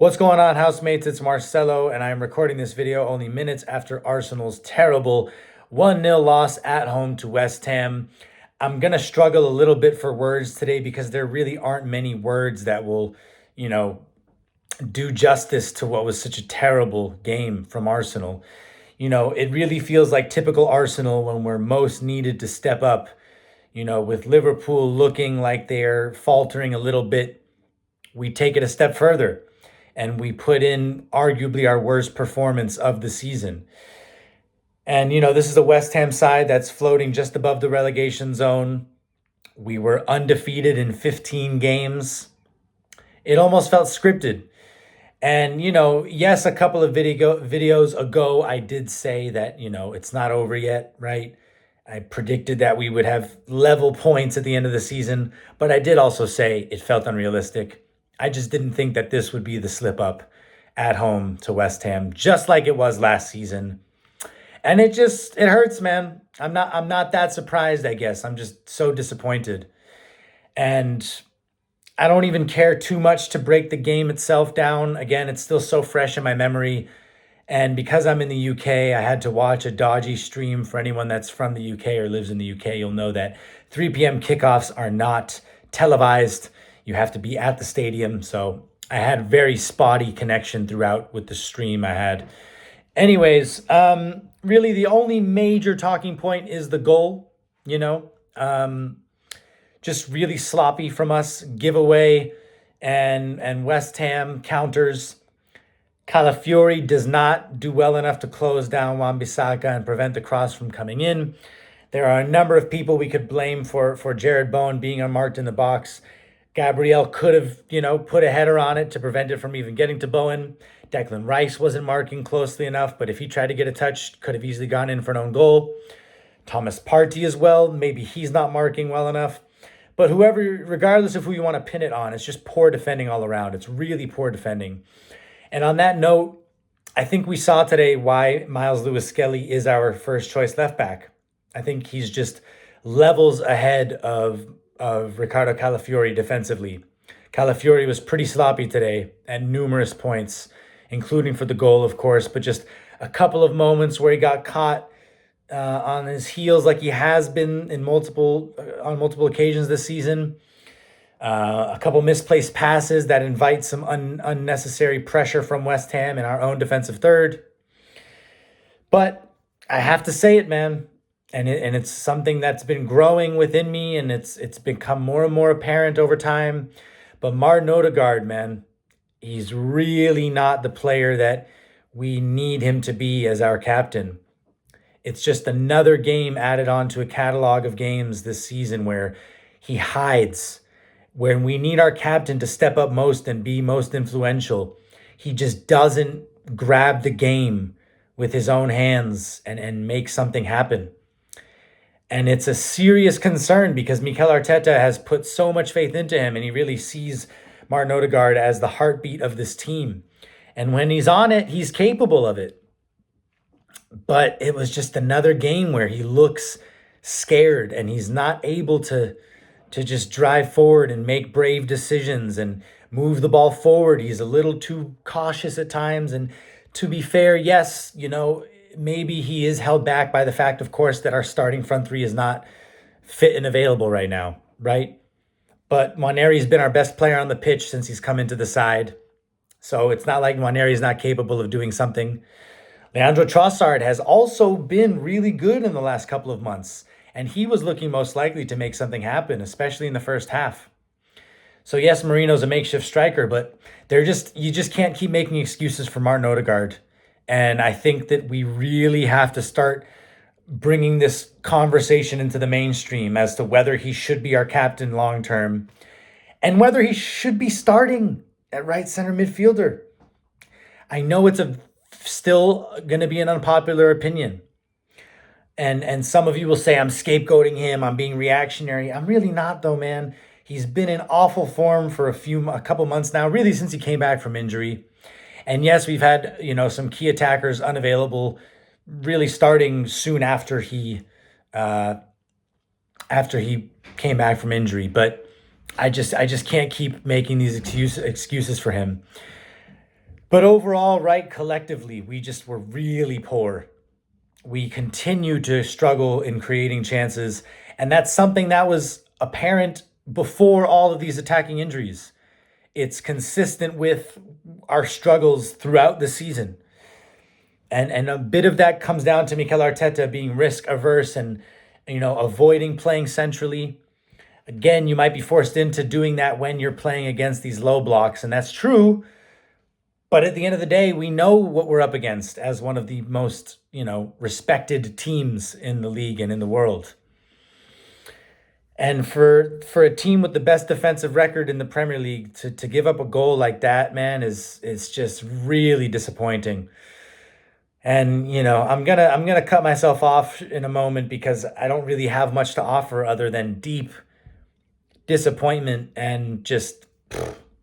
What's going on, housemates? It's Marcelo, and I'm recording this video only minutes after Arsenal's terrible 1-0 loss at home to West Ham. I'm going to struggle a little bit for words today because there really aren't many words that will, you know, do justice to what was such a terrible game from Arsenal. It really feels like typical Arsenal when we're most needed to step up, with Liverpool looking like they're faltering a little bit. We take it a step further and we put in arguably our worst performance of the season. And, this is a West Ham side that's floating just above the relegation zone. We were undefeated in 15 games. It almost felt scripted. And, yes, a couple of videos ago, I did say that, it's not over yet, right? I predicted that we would have level points at the end of the season, but I did also say it felt unrealistic. I just didn't think that this would be the slip up at home to West Ham, just like it was last season. And it hurts, man. I'm not that surprised, I guess. I'm just so disappointed. And I don't even care too much to break the game itself down. Again, it's still so fresh in my memory. And because I'm in the UK, I had to watch a dodgy stream. For anyone that's from the UK or lives in the UK, you'll know that 3 p.m. kickoffs are not televised. You have to be at the stadium. So I had very spotty connection throughout with the stream I had. Anyways, really the only major talking point is the goal, just really sloppy from us, giveaway and West Ham counters. Calafiori does not do well enough to close down Wan-Bissaka and prevent the cross from coming in. There are a number of people we could blame for Jared Bowen being unmarked in the box. Gabriel could have, put a header on it to prevent it from even getting to Bowen. Declan Rice wasn't marking closely enough, but if he tried to get a touch, could have easily gone in for an own goal. Thomas Partey as well. Maybe he's not marking well enough. But whoever, regardless of who you want to pin it on, it's just poor defending all around. It's really poor defending. And on that note, I think we saw today why Miles Lewis-Skelly is our first choice left back. I think he's just levels ahead of Ricardo Calafiori defensively. Calafiori was pretty sloppy today at numerous points, including for the goal, of course, but just a couple of moments where he got caught on his heels like he has been on multiple occasions this season. A couple misplaced passes that invite some unnecessary pressure from West Ham in our own defensive third. But I have to say it, man. And it's something that's been growing within me, and it's become more and more apparent over time. But Martin Odegaard, man, he's really not the player that we need him to be as our captain. It's just another game added on to a catalog of games this season where he hides. When we need our captain to step up most and be most influential, he just doesn't grab the game with his own hands and make something happen. And it's a serious concern because Mikel Arteta has put so much faith into him, and he really sees Martin Odegaard as the heartbeat of this team. And when he's on it, he's capable of it. But it was just another game where he looks scared and he's not able to just drive forward and make brave decisions and move the ball forward. He's a little too cautious at times. And to be fair, yes, maybe he is held back by the fact, of course, that our starting front three is not fit and available right now, right? But Nwaneri's been our best player on the pitch since he's come into the side. So it's not like Nwaneri's not capable of doing something. Leandro Trossard has also been really good in the last couple of months, and he was looking most likely to make something happen, especially in the first half. So yes, Marino's a makeshift striker, but you just can't keep making excuses for Martin Odegaard. And I think that we really have to start bringing this conversation into the mainstream as to whether he should be our captain long term and whether he should be starting at right center midfielder. I know it's still going to be an unpopular opinion. And some of you will say I'm scapegoating him, I'm being reactionary. I'm really not, though, man. He's been in awful form for a couple months now, really since he came back from injury. And yes, we've had, some key attackers unavailable, really starting soon after he came back from injury. But I just can't keep making these excuses for him. But overall, right, collectively, we just were really poor. We continue to struggle in creating chances. And that's something that was apparent before all of these attacking injuries. It's consistent with our struggles throughout the season. And a bit of that comes down to Mikel Arteta being risk averse and avoiding playing centrally. Again, you might be forced into doing that when you're playing against these low blocks, and that's true. But at the end of the day, we know what we're up against as one of the most, respected teams in the league and in the world. And for a team with the best defensive record in the Premier League to give up a goal like that, man, is just really disappointing. And I'm gonna cut myself off in a moment because I don't really have much to offer other than deep disappointment and just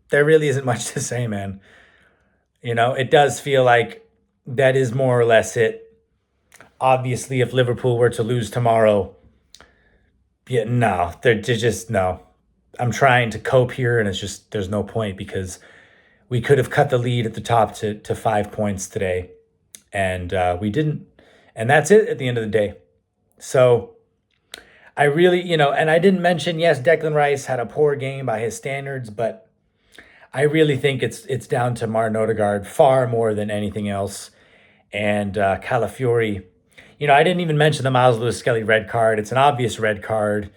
there really isn't much to say, man. It does feel like that is more or less it. Obviously, if Liverpool were to lose tomorrow, yeah, no, they're just no. I'm trying to cope here, and it's just there's no point because we could have cut the lead at the top to 5 points today, and we didn't. And that's it at the end of the day. So I really, and I didn't mention, yes, Declan Rice had a poor game by his standards, but I really think it's down to Martin Odegaard far more than anything else. And Calafiori, I didn't even mention the Miles Lewis Skelly red card. It's an obvious red card.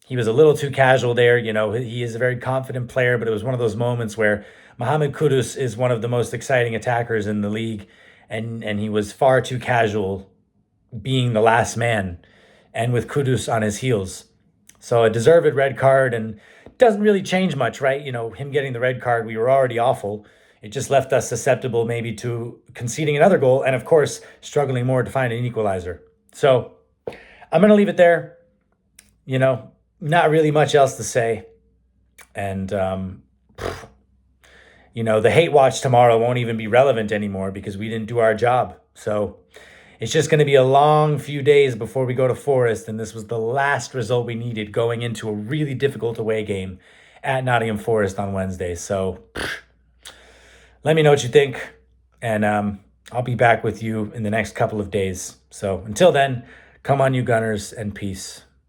He was a little too casual there. He is a very confident player, but it was one of those moments where Mohamed Kudus is one of the most exciting attackers in the league, and he was far too casual being the last man and with Kudus on his heels. So a deserved red card and doesn't really change much, right? Him getting the red card, we were already awful. It just left us susceptible maybe to conceding another goal and, of course, struggling more to find an equalizer. So I'm going to leave it there. Not really much else to say. And, the hate watch tomorrow won't even be relevant anymore because we didn't do our job. So it's just going to be a long few days before we go to Forest, and this was the last result we needed going into a really difficult away game at Nottingham Forest on Wednesday. So let me know what you think, and I'll be back with you in the next couple of days. So until then, come on, you Gunners, and peace.